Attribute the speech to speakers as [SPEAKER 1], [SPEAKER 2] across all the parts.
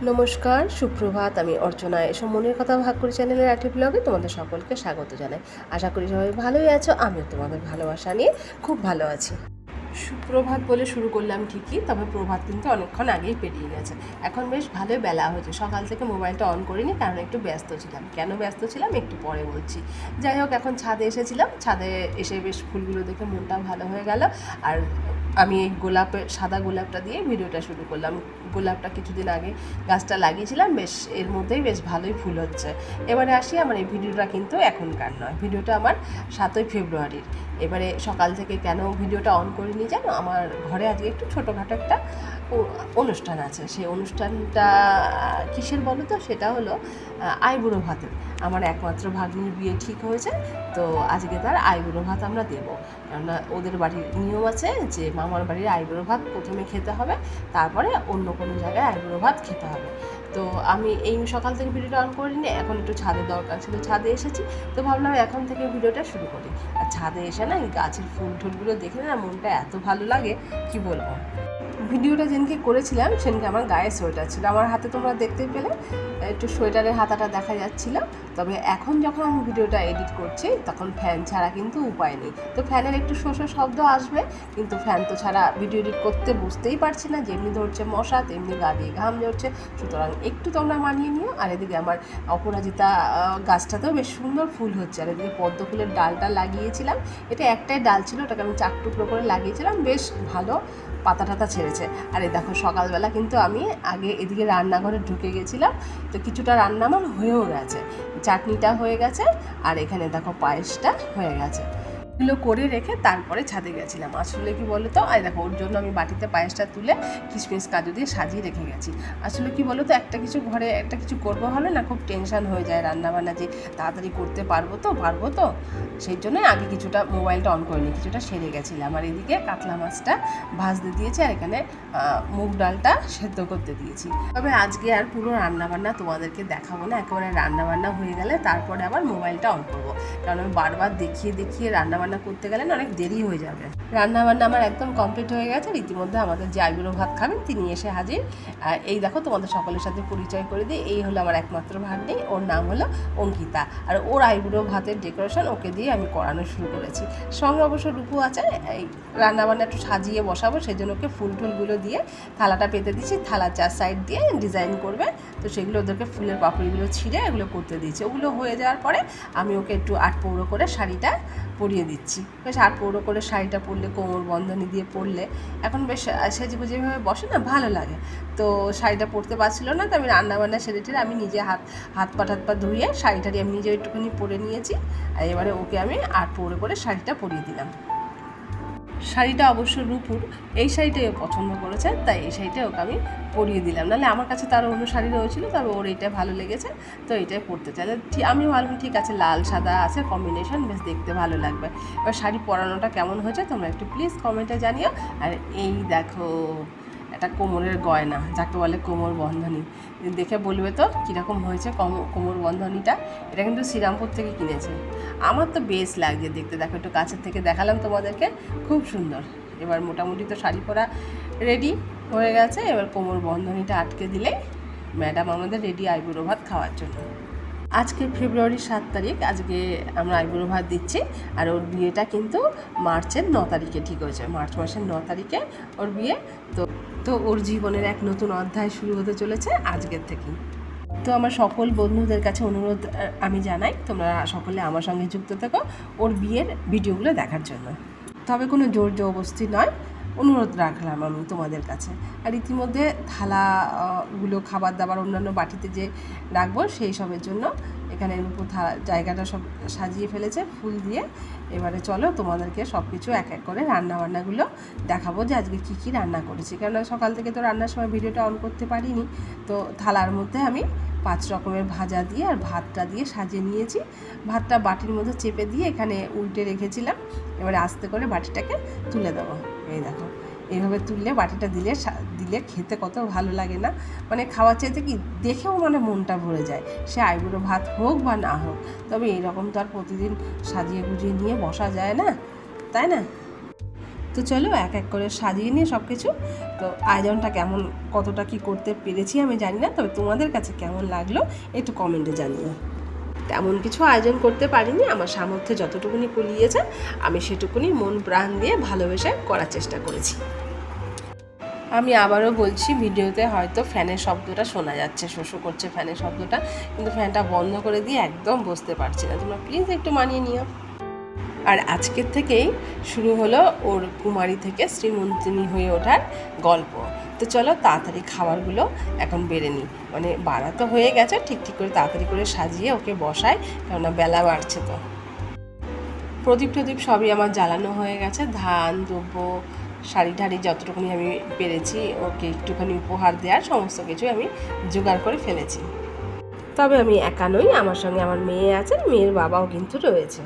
[SPEAKER 1] নমস্কার, সুপ্রভাত। আমি অর্চনা। এসব মনের কথা ভাগ করি চ্যানেলের একটি ব্লগে তোমাদের সকলকে স্বাগত জানাই। আশা করি সবাই ভালোই আছো। আমিও তোমাদের ভালোবাসা নিয়ে খুব ভালো আছি। সুপ্রভাত বলে শুরু করলাম ঠিকই, তবে প্রভাত কিন্তু অনেকক্ষণ আগেই পেরিয়ে গেছে। এখন বেশ ভালোই বেলা হয়েছে। সকাল থেকে মোবাইলটা অন করিনি, কারণ একটু ব্যস্ত ছিলাম। কেন ব্যস্ত ছিলাম একটু পরে বলছি। যাই হোক, এখন ছাদে এসেছিলাম। ছাদে এসে বেশ ফুলগুলো দেখে মনটা ভালো হয়ে গেল। আর আমি এই সাদা গোলাপটা দিয়ে ভিডিওটা শুরু করলাম। গোলাপটা কিছুদিন আগে গাছটা লাগিয়েছিলাম, বেশ এর মধ্যেই বেশ ভালোই ফুল হচ্ছে। এবারে আসি, আমার এই ভিডিওটা কিন্তু এখনকার নয়, ভিডিওটা আমার 7ই ফেব্রুয়ারির। এবারে সকাল থেকে কেন ভিডিওটা অন করিনি জানো? আমার ঘরে আজকে একটু ছোটোখাটো একটা অনুষ্ঠান আছে। সেই অনুষ্ঠানটা কিসের বলো তো? সেটা হলো আইবুড়ো ভাতের। আমার একমাত্র ভাগ্নির বিয়ে ঠিক হয়েছে, তো আজকে তার আইবুড়ো ভাত আমরা দেবো। কেননা ওদের বাড়ির নিয়ম আছে যে মামার বাড়ির আইবুড়ো ভাত প্রথমে খেতে হবে, তারপরে অন্য কোনো জায়গায় আইবুড়ো ভাত খেতে হবে। তো আমি এই সকাল থেকে ভিডিওটা অন করিনি, এখন একটু ছাদের দরকার ছিল, ছাদে এসেছি। তো ভাবলাম এখন থেকে ভিডিওটা শুরু করি। আর ছাদে এসে না এই গাছের ফুল টুলগুলো দেখে না মনটা এত ভালো লাগে, কি বলবো। ভিডিওটা যেদিনকে করেছিলাম সেদিনকে আমার গায়ে সোয়েটার ছিল, আমার হাতে তোমরা দেখতেই পেলে একটু সোয়েটারের হাতাটা দেখা যাচ্ছিল। তবে এখন যখন আমি ভিডিওটা এডিট করছি তখন ফ্যান ছাড়া কিন্তু উপায় নেই। তো ফ্যানের একটু শোষো শব্দ আসবে, কিন্তু ফ্যান তো ছাড়া ভিডিও এডিট করতে বুঝতেই পারছি না, যেমনি ধরছে মশা তেমনি গা দিয়ে ঘাম ঝরছে। সুতরাং একটু তোমরা মানিয়ে নিও। আর এদিকে আমার অপরাজিতা গাছটাতেও বেশ সুন্দর ফুল হচ্ছে। আর এদিকে পদ্ম ফুলের ডালটা লাগিয়েছিলাম, এটা একটাই ডাল ছিল, ওটাকে আমি 4 টুকরো করে লাগিয়েছিলাম, বেশ ভালো পাতা টাতা ছেড়েছে। আর এই দেখো, সকালবেলা কিন্তু আমি আগে এদিকে রান্নাঘরে ঢুকে গেছিলাম, তো কিছুটা রান্না আমার হয়েও গেছে। চাটনিটা হয়ে গেছে, আর এখানে দেখো পায়েসটা হয়ে গেছে। এগুলো করে রেখে তারপরে ছাদে গেছিলাম। আসলে কি বলো তো, আর দেখো ওর জন্য আমি বাটিতে পায়েসটা তুলে কিশমিশ কাজু দিয়ে সাজিয়ে রেখে গেছি। আসলে কি বলো তো, একটা কিছু ঘরে একটা কিছু করবো হলে না খুব টেনশন হয়ে যায় রান্নাবান্না, যে তাড়াতাড়ি করতে পারবো তো সেই জন্যই আগে কিছুটা মোবাইলটা অন করিনি, কিছুটা সেরে গেছিলাম। আর এদিকে কাতলা মাছটা ভাজতে দিয়েছি, আর এখানে মুগ ডালটা সেদ্ধ করতে দিয়েছি। তবে আজকে আর পুরো রান্নাবান্না তোমাদেরকে দেখাবো না, একেবারে রান্নাবান্না হয়ে গেলে তারপরে আবার মোবাইলটা অন করবো। কারণ আমি বারবার দেখিয়ে রান্নাবান্না করতে গেলে না অনেক দেরি হয়ে যাবে। রান্নাবান্না আমার একদম কমপ্লিট হয়ে গেছে। রীতিমধ্যে আমাদের যে আইবুড়ো ভাত খাবেন তিনি এসে হাজির। এই দেখো, তোমাদের সকলের সাথে পরিচয় করে দিই, এই হলো আমার একমাত্র ভাগ্নি, ওর নাম হলো অঙ্কিতা। আর ওর আইবুড়ো ভাতের ডেকোরেশন ওকে দিয়ে আমি করানো শুরু করেছি। সঙ্গে অবশ্য রূপু আছে। এই রান্নাবান্না একটু সাজিয়ে বসাবো, সেই জন্য ওকে ফুল টুলগুলো দিয়ে থালাটা পেতে দিচ্ছি। থালার 4 সাইড দিয়ে ডিজাইন করবে, তো সেগুলো ওদেরকে ফুলের পাপড়িগুলো ছিঁড়ে এগুলো করতে দিয়েছি। ওগুলো হয়ে যাওয়ার পরে আমি ওকে একটু 8 পৌড়ো করে শাড়িটা পরিয়ে দিচ্ছি। বেশ 8 পৌড়ো করে শাড়িটা পরলে, কোমর বন্ধনী দিয়ে পরলে এখন বেশ সেজেগুজেভাবে বসে না, ভালো লাগে। তো শাড়িটা পরতে পারছিল না, তো আমি রান্নাবান্না সেরে টেরে আমি নিজে হাত পা ধুয়ে শাড়িটারি আমি নিজে একটুখানি পরে নিয়েছি। আর এবারে ওকে আমি 8 পৌড়ো করে শাড়িটা পরিয়ে দিলাম। শাড়িটা অবশ্য রূপুর, এই শাড়িটাই ও পছন্দ করেছে, তাই এই শাড়িটা ওকে আমি পরিয়ে দিলাম। নাহলে আমার কাছে তার অন্য শাড়ি রয়েছিল, তবে ওর এইটা ভালো লেগেছে, তো এইটাই পরতে চাইলে আমি ভাবলাম ঠিক আছে, লাল সাদা আছে কম্বিনেশন, বেশ দেখতে ভালো লাগবে। এবার শাড়ি পরানোটা কেমন হয়েছে তোমরা একটু প্লিজ কমেন্টে জানিও। আর এই দেখো, একটা কোমরের গয়না, যাকে বলে কোমর বন্ধনী, দেখে বলবে তো কীরকম হয়েছে কোমর বন্ধনীটা। এটা কিন্তু শ্রীরামপুর থেকে কিনেছে, আমার তো বেশ লাগছে দেখতে। দেখো, একটু কাছের থেকে দেখালাম তোমাদেরকে, খুব সুন্দর। এবার মোটামুটি তো শাড়ি পরা রেডি হয়ে গেছে। এবার কোমর বন্ধনীটা আটকে দিলে ম্যাডাম আমাদের রেডি আইবুড়ো ভাত খাওয়ার জন্য। আজকে ফেব্রুয়ারির 7 তারিখ, আজকে আমরা আইবুড়ো ভাত দিচ্ছি। আর ওর বিয়েটা কিন্তু মার্চের 9 তারিখে ঠিক হয়েছে, মার্চ মাসের 9 তারিখে ওর বিয়ে। তো ওর জীবনের এক নতুন অধ্যায় শুরু হতে চলেছে আজকের থেকেই। তো আমার সকল বন্ধুদের কাছে অনুরোধ আমি জানাই, তোমরা সকলে আমার সঙ্গে যুক্ত থেকো ওর বিয়ের ভিডিওগুলো দেখার জন্য। তবে কোনো জোর জবরদস্তি নয়, অনুরোধ রাখলাম আমি তোমাদের কাছে। আর ইতিমধ্যে থালাগুলো, খাবার দাবার অন্যান্য বাটিতে যে রাখবো সেই সবের জন্য এখানে উপর জায়গাটা সব সাজিয়ে ফেলেছে ফুল দিয়ে। এবারে চলো তোমাদেরকে সব কিছু এক এক করে রান্নাবান্নাগুলো দেখাবো, যে আজকে কী কী রান্না করেছি। কেননা সকাল থেকে তো রান্নার সময় ভিডিওটা অন করতে পারিনি। তো থালার মধ্যে আমি 5 রকমের ভাজা দিয়ে আর ভাতটা দিয়ে সাজিয়ে নিয়েছি। ভাতটা বাটির মধ্যে চেপে দিয়ে এখানে উল্টে রেখেছিলাম। এবারে আস্তে করে বাটিটাকে তুলে দেবো। এই দেখো, এইভাবে তুললে বাটিটা দিলে খেতে কত ভালো লাগে না, মানে খাওয়ার চাইতে কি দেখেও মানে মনটা ভরে যায়। সে আইবুড়ো ভাত হোক বা না হোক, তবে এরকম তো আর প্রতিদিন সাজিয়ে গুজিয়ে নিয়ে বসা যায় না, তাই না? তো চলো এক এক করে সাজিয়ে নিয়ে সব কিছু। তো আয়োজনটা কেমন, কতটা কি করতে পেরেছি আমি জানি না, তবে তোমাদের কাছে কেমন লাগলো একটু কমেন্টে জানিও। তেমন কিছু আয়োজন করতে পারিনি, আমার সামর্থ্যে যতটুকুনি কুলিয়েছে আমি সেটুকুনি মন প্রাণ দিয়ে ভালোবেসে করার চেষ্টা করেছি। আমি আবারও বলছি, ভিডিওতে হয়তো ফ্যানের শব্দটা শোনা যাচ্ছে, শোষো করছে ফ্যানের শব্দটা, কিন্তু ফ্যানটা বন্ধ করে দিয়ে একদম বসতে পারছি না, তোমরা প্লিজ একটু মানিয়ে নিও। আর আজকের থেকেই শুরু হলো ওর কুমারী থেকে শ্রীমন্তিনী হয়ে ওঠার গল্প। তো চলো তাড়াতাড়ি খাবারগুলো এখন বেড়ে নিই, মানে বাড়া তো হয়ে গেছে, ঠিক ঠিক করে তাড়াতাড়ি করে সাজিয়ে ওকে বসাই, কেননা বেলা বাড়ছে। তো প্রদীপ টদীপ সবই আমার জ্বালানো হয়ে গেছে, ধান দ্রব্য শাড়ি ঠাড়ি যতটুকুনি আমি পেরেছি ওকে একটুখানি উপহার দেওয়ার সমস্ত কিছু আমি জোগাড় করে ফেলেছি। তবে আমি একা নই, আমার সঙ্গে আমার মেয়ে আছে, মেয়ের বাবাও কিন্তু রয়েছে।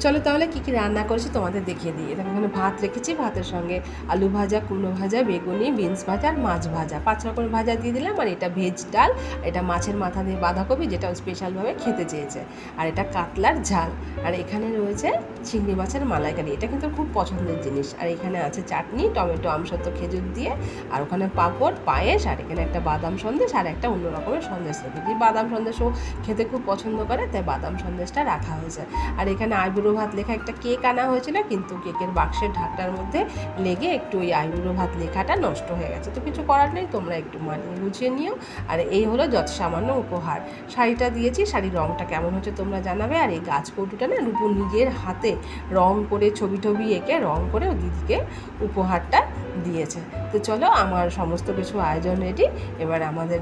[SPEAKER 1] চলো তাহলে কী কী রান্না করেছি তোমাদের দেখিয়ে দিই। এখানে এখানে ভাত রেখেছি, ভাতের সঙ্গে আলু ভাজা, কুমড়ো ভাজা, বেগুনি, বিনস ভাজা আর মাছ ভাজা, 5 রকমের ভাজা দিয়ে দিলাম। আর এটা ভেজ ডাল, এটা মাছের মাথা দিয়ে বাঁধাকপি, যেটা স্পেশালভাবে খেতে চেয়েছে, আর এটা কাতলার ঝাল, আর এখানে রয়েছে চিংড়ি মাছের মালাইকারি, এটা কিন্তু খুব পছন্দের জিনিস। আর এখানে আছে চাটনি, টমেটো, আমসত্ত্ব, খেজুর দিয়ে, আর ওখানে পাঁপড়, পায়েস, আর এখানে একটা বাদাম সন্দেশ, আর একটা অন্য রকমের সন্দেশ রেখেছি। বাদাম সন্দেশও খেতে খুব পছন্দ করে, তাই বাদাম সন্দেশটা রাখা হয়েছে। আর এখানে আইবুড়ো ভাত লেখা একটা কেক আনা হয়েছিল, কিন্তু কেকের বাক্সের ঢাকটার মধ্যে লেগে একটু ওই আইবুড়ো ভাত লেখাটা নষ্ট হয়ে গেছে। তো কিছু করার নেই, তোমরা একটু মানিয়ে গুছিয়ে নিও। আর এই হলো যত সামান্য উপহার। শাড়িটা দিয়েছি, শাড়ির রঙটা কেমন হচ্ছে তোমরা জানাবে। আর এই গাছ কৌটোটা না রূপু নিজের হাতে রং করে, ছবি টবি এঁকে রং করে ও দিদিকে উপহারটা দিয়েছে। তো চলো আমার সমস্ত কিছু আয়োজন রেডি, এবার আমাদের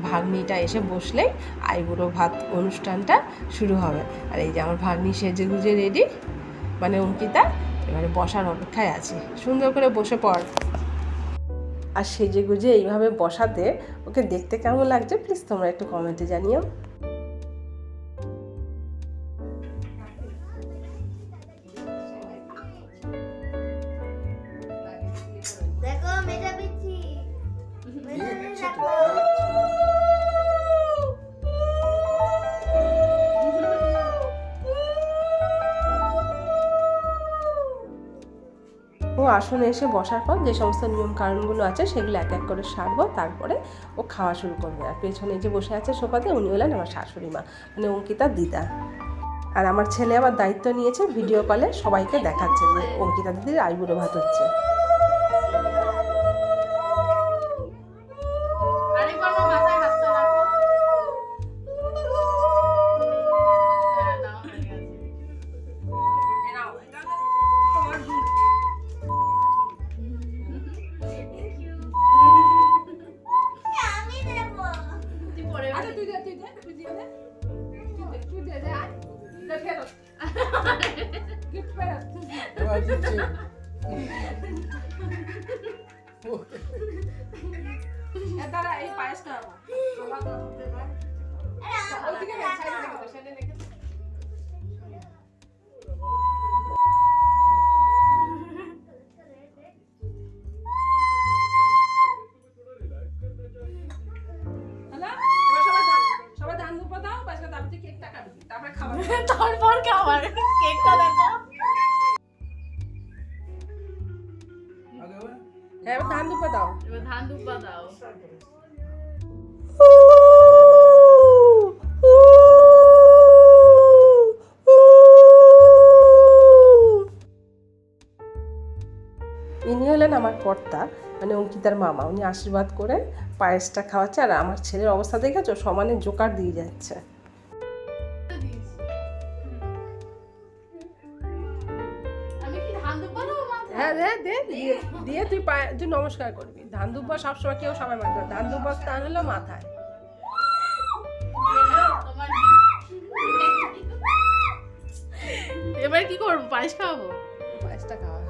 [SPEAKER 1] ভাগ্নিটা এসে বসলেই আইবুড়ো ভাত অনুষ্ঠানটা শুরু হবে। আর এই যে আমার ভাগ্নি সেজে গুজে রেডি, মানে অঙ্কিতা, এবারে বসার অপেক্ষায় আছি। সুন্দর করে বসে পড়। আর সেজে গুজে এইভাবে বসাতে ওকে দেখতে কেমন লাগছে প্লিজ তোমরা একটু কমেন্টে জানিও।
[SPEAKER 2] দেখো মেজা পিচ্ছি দেখো।
[SPEAKER 1] ও আসনে এসে বসার পর যে সমস্ত নিয়ম কারণগুলো আছে সেগুলো এক এক করে সারবো, তারপরে ও খাওয়া শুরু করবে। আর পেছনে যে বসে আছে সোফাতে উনি হলেন আমার শাশুড়ি মা, মানে অঙ্কিতার দিদা। আর আমার ছেলে আবার দায়িত্ব নিয়েছে ভিডিও কলে সবাইকে দেখাচ্ছে যে অঙ্কিতা দিদির আইবুড়ো ভাত হচ্ছে।
[SPEAKER 2] আমি দেবো।
[SPEAKER 1] দাঁড়া এই পায়েসটা
[SPEAKER 2] তারপর খাবার কেকটা দেখো।
[SPEAKER 1] হ্যাঁ এবার ধান দুপা দাও।
[SPEAKER 3] এবার ধান দুব্বা দাও।
[SPEAKER 1] ইনি হলেন আমার কর্তা, মানে অঙ্কিতার মামা। উনি আশীর্বাদ করে পায়েসটা খাওয়াচ্ছে। আর আমার ছেলের অবস্থা দেখেছো, সমানে জোকার দিয়ে যাচ্ছে।
[SPEAKER 3] আমি কি ধান দুব্বা দেবো মাথায়?
[SPEAKER 1] হ্যাঁ হ্যাঁ দে, দিয়ে তুই নমস্কার করবি। ধান দুব্বা সবসময় কেউ সবাই মানবে, ধান দুব্বার স্থান হলো মাথায়।
[SPEAKER 3] তোমার এবার কি করবো, পায়েস খাওয়াবো?
[SPEAKER 1] পায়েসটা খাওয়া।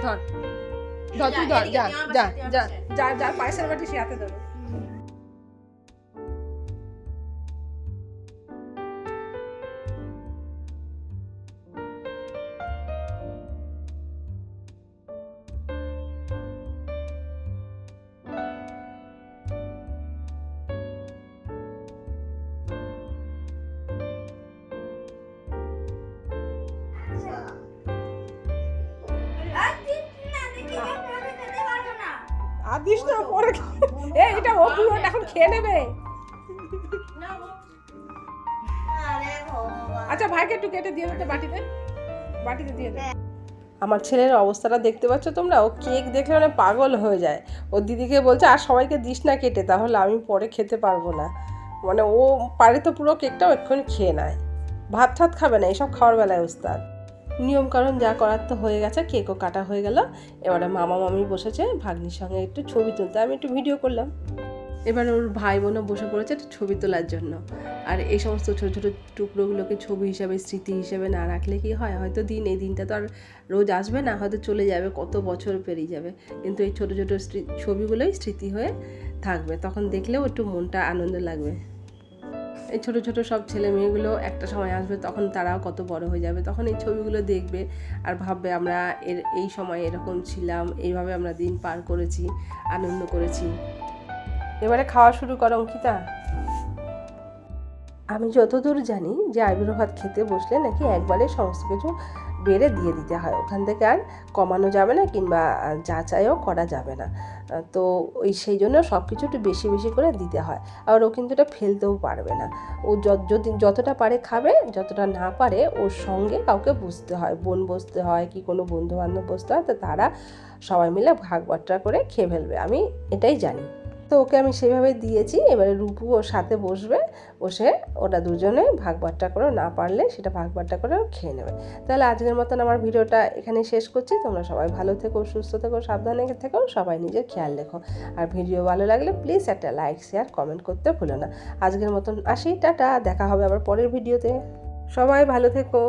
[SPEAKER 1] ধর ধর তুই ধর যা যা যা যা যা পায়েসের বাটি সে হাতে ধরো।
[SPEAKER 2] আর দিচ্ছি না, দেখি আমি খেতে পারবো না।
[SPEAKER 1] আর দিস না পরে এটা ও পুরো এখন খেয়ে নেবে।
[SPEAKER 2] আরে ভগবান।
[SPEAKER 1] আচ্ছা ভাইকে একটু কেটে দিয়ে দে বাটিতে, বাটিতে দিয়ে দে। আমার ছেলের অবস্থাটা দেখতে পাচ্ছ তোমরা, ও কেক দেখলে মানে পাগল হয়ে যায়। ওর দিদিকে বলছে আর সবাইকে দিস না কেটে, তাহলে আমি পরে খেতে পারবো না। মানে ও পারে তো পুরো কেকটাও এক্ষুনি খেয়ে নেয়, ভাত ঠাত খাবে না, এসব খাওয়ার বেলায় ওস্তাদ। নিয়মকানুন যা করার তো হয়ে গেছে, কেকও কাটা হয়ে গেল। এবারে মামা মামি বসেছে ভাগ্নির সঙ্গে একটু ছবি তুলতে, আমি একটু ভিডিও করলাম। এবার ওর ভাই বোনও বসে পড়েছে একটু ছবি তোলার জন্য। আর এই সমস্ত ছোটো ছোটো টুকরোগুলোকে ছবি হিসাবে স্মৃতি হিসেবে না রাখলে কি হয়, হয়তো এই দিনটা তো আর রোজ আসবে না, হয়তো চলে যাবে, কত বছর পেরিয়ে যাবে, কিন্তু এই ছোটো ছোটো ছবিগুলোই স্মৃতি হয়ে থাকবে, তখন দেখলেও একটু মনটা আনন্দ লাগবে। এই ছোটো ছোটো সব ছেলে মেয়েগুলো একটা সময় আসবে, তখন তারাও কত বড় হয়ে যাবে, তখন এই ছবিগুলো দেখবে আর ভাববে আমরা এই সময় এরকম ছিলাম, এইভাবে আমরা দিন পার করেছি, আনন্দ করেছি। এবারে খাওয়া শুরু করো অঙ্কিতা। আমি যতদূর জানি যে আইবুড়ো ভাত খেতে বসলে নাকি একবারে সমস্ত কিছু বেড়ে দিয়ে দিতে হয়, ওখান থেকে আর কমানো যাবে না কিংবা যাচাইও করা যাবে না। তো সেই জন্য সব কিছু একটু বেশি বেশি করে দিতে হয়। আর ও কিন্তু এটা ফেলতেও পারবে না, ও যদি যতটা পারে খাবে, যতটা না পারে ওর সঙ্গে কাউকে বসতে হয়, বোন বসতে হয় কি কোনো বন্ধু বান্ধব বসতে হয়, তো তারা সবাই মিলে ভাগ বাট্টা করে খেয়ে ফেলবে, আমি এটাই জানি। তো ওকে আমি সেভাবে দিয়েছি। এবারে রূপু ওর সাথে বসবে, বসে ওরা দুজনে ভাগ বাট্টা করে, না পারলে সেটা ভাগ বাট্টা করে খেয়ে নেবে। তাহলে আজকের মতন আমার ভিডিওটা এখানে শেষ করছি। তোমরা সবাই ভালো থেকো, সুস্থ থেকো, সাবধানে থেকো, সবাই নিজের খেয়াল রেখো। আর ভিডিও ভালো লাগলে প্লিজ একটা লাইক শেয়ার কমেন্ট করতে ভুলো না। আজকের মতন আসি, টাটা, দেখা হবে আবার পরের ভিডিওতে। সবাই ভালো থেকো।